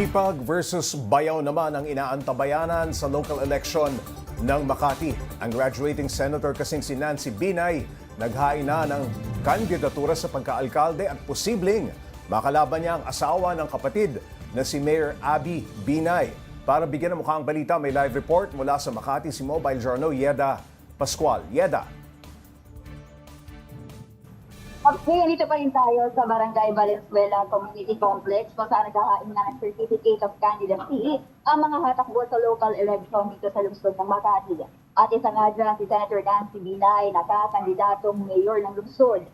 Sipag versus bayaw naman ang inaantabayanan sa local election ng Makati. Ang graduating senator kasing si Nancy Binay naghain na ng kandidatura sa pagkaalkalde at posibleng makalaban niya ang asawa ng kapatid na si Mayor Abby Binay. Para bigyan ng mukha ang balita, may live report mula sa Makati si Mobile Journal Yeda Pascual. Yeda. Okay, dito pa rin tayo sa Barangay Valenzuela Community Complex kung saan naghahain na ng Certificate of Candidacy ang mga hatakbo sa local election dito sa lungsod ng Makati. At isa nga dyan si Senator Nancy Binay, nakakandidatong mayor ng lungsod.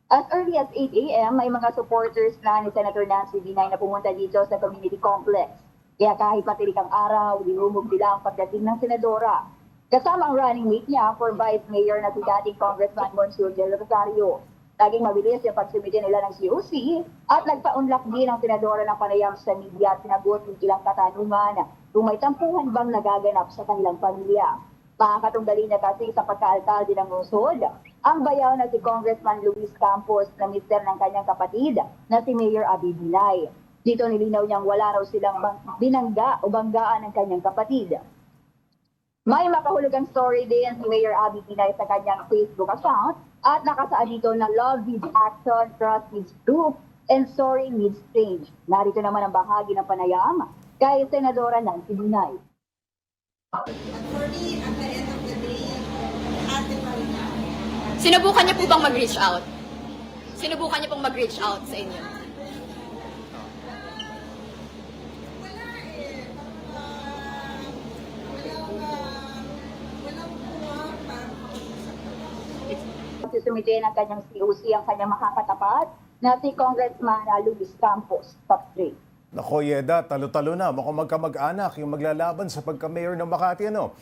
As early as 8 a.m., may mga supporters na ni Senator Nancy Binay na pumunta dito sa community complex. Kaya kahit matirik ang araw, dinumog nila ang pagdating ng senadora. Kasama ang running mate niya for Vice Mayor na si dating Congressman Monsieur Del Rosario. Naging mabilis yung pagsumite nila ng COC at nagpa-unlock din ang senadora ng panayam sa media at sinagot yung ilang katanungan kung may tampuhan bang nagaganap sa kanilang pamilya. Makakatunggali na kasi sa pagkaalkalde ng lungsod, ang bayaw na si Congressman Luis Campos na mister ng kanyang kapatid na si Mayor Abby Binay. Dito nilinaw niyang wala raw silang binangga o banggaan ng kanyang kapatid. May makahulugang story din si Mayor Abby Binay sa kanyang Facebook account at nakasaad dito na love needs action, trust needs proof, and sorry needs change. Narito naman ang bahagi ng panayam kay Senadora Nancy Binay. For me, at the end of the day, ate pa rin ako. Sinubukan niyo po bang mag-reach out? Sinubukan niyo pong mag-reach out sa inyo? Wala eh. Walang kuha para Sumite ng kanyang COC ang kanyang makakatapat na si Congressman Luis Campos, top 3. Nako Yeda, talo-talo na. Mukhang magkamag-anak yung maglalaban sa pagka-mayor ng Makati. Ano?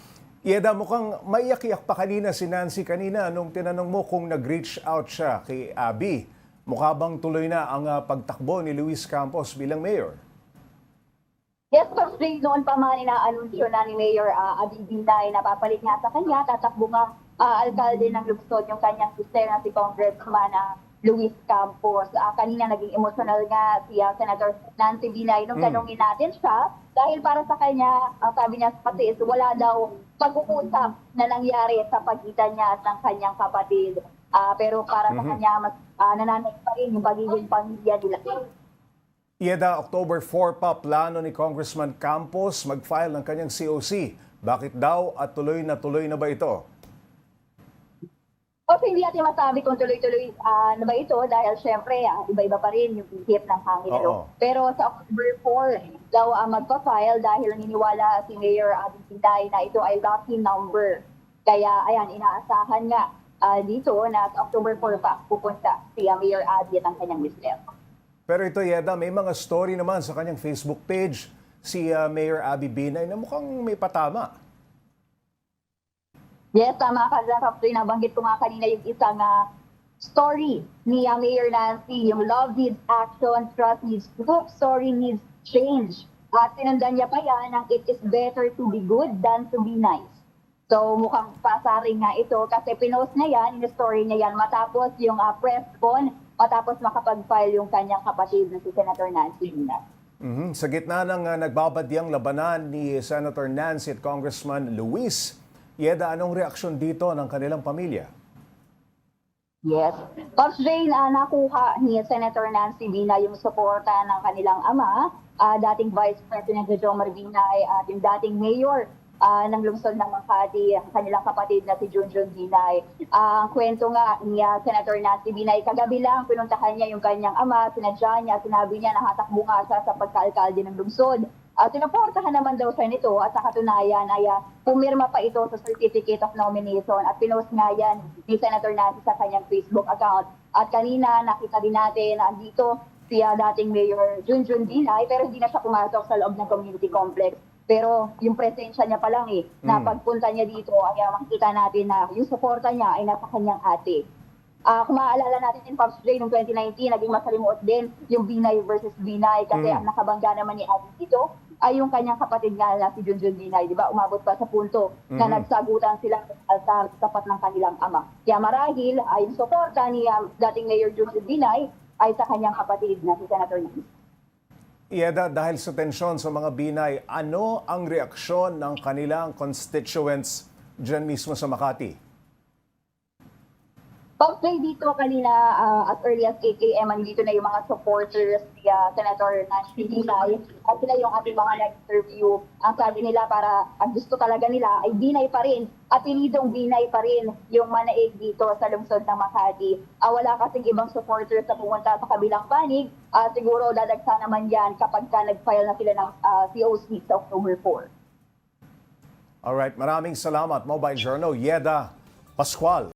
Yeda, mukhang maiyak-iyak pa kanina si Nancy kanina nung tinanong mo kung nag-reach out siya kay Abby. Mukha bang tuloy na ang pagtakbo ni Luis Campos bilang mayor? Yes, Coach Ray, noon pa man inaanunsyo na ni Mayor Abby Binay na papalit nga sa kanya, tatakbo nga alkalde ng lungsod yung kanyang sister na si Congressman Luis Campos. Kanina naging emotional nga si Senator Nancy Binay nung tanungin natin siya dahil para sa kanya, sabi niya pati wala daw pag-uusap na nangyari sa pagitan niya at ng kanyang kapatid. Pero para sa kanya, mas nananay pa rin yung pagiging pamilya nila. Yeda, October 4 pa plano ni Congressman Campos mag-file ng kanyang COC. Bakit daw at tuloy na ba ito? Okay, hindi natin masabi kung tuloy-tuloy na ba ito dahil syempre iba-iba pa rin yung ihip ng hangin. Oo. Pero sa October 4 daw magpa-file dahil naniniwala si Mayor Abby Binay na ito ay lucky number. Kaya ayan, inaasahan nga dito na sa October 4 pa pupunta si Mayor Abby at ang kanyang mister. Pero ito Yeda, may mga story naman sa kanyang Facebook page si Mayor Abby Binay na mukhang may patama. Yes, tama ka dyan, Kapitoy. Nabanggit ko nga kanina yung isang story ni Mayor Nancy, yung love needs action, trust needs proof, sorry needs change. At sinundan niya pa yan ng it is better to be good than to be nice. So mukhang pasaring nga ito kasi pinost niya yan, in-story niya yan matapos yung press con, matapos makapag-file yung kanyang kapatid na si Senator Nancy Binay. Sa gitna ng nagbabadyang labanan ni Senator Nancy at Congressman Luis, Yeda, anong reaksyon dito ng kanilang pamilya? Yes. Coach Jane, nakuha ni Senator Nancy Binay yung suporta ng kanilang ama, dating Vice President Jomar Binay at yung dating Mayor ng lungsod ng Makati, ang kanilang kapatid na si Junjun Binay. Ang kwento nga ni Senator Nancy Binay, kagabi lang pinuntahan niya yung kanyang ama, sinadya niya, sinabi niya na hatakbo nga siya sa pagkaalkalde ng lungsod. Sinuportahan naman daw siya nito at sa katunayan ay pumirma pa ito sa Certificate of Nomination at pinost nga yan ni Senator Nancy sa kanyang Facebook account. At kanina nakita din natin na andito si dating Mayor Junjun Binay pero hindi na siya pumasok sa loob ng community complex. Pero yung presensya niya pa lang na pagpunta niya dito ay makikita natin na yung suporta niya ay nasa kanyang ate. Kung maaalala natin in Pops Ray noong 2019, naging masalimuot din yung Binay versus Binay kasi ang nakabangga naman ni Abby dito ay yung kanyang kapatid nga na si Junjun Binay, di ba? Umabot pa sa punto na nagsagutan sila sa altar tapat ng kanilang ama. Kaya marahil ay yung suporta ni dating Mayor Junjun Binay ay sa kanyang kapatid na si Senator Nancy. Ieda, dahil sa tensyon sa mga Binay, ano ang reaksyon ng kanilang constituents dyan mismo sa Makati? Pag-play dito kanina, as early as 8 a.m., andito na yung mga supporters ni Senator Nancy Binay at sila yung ating mga nag-interview. Ang sabi nila ang gusto talaga nila ay Binay pa rin, apelidong Binay pa rin yung manaig dito sa lungsod ng Makati. Wala kasing ibang supporters na pumunta sa kabilang panig. Siguro dadagsa naman yan kapag nag-file na sila ng COC sa October 4. Alright, maraming salamat. Mobile Journal, Yeda Pascual.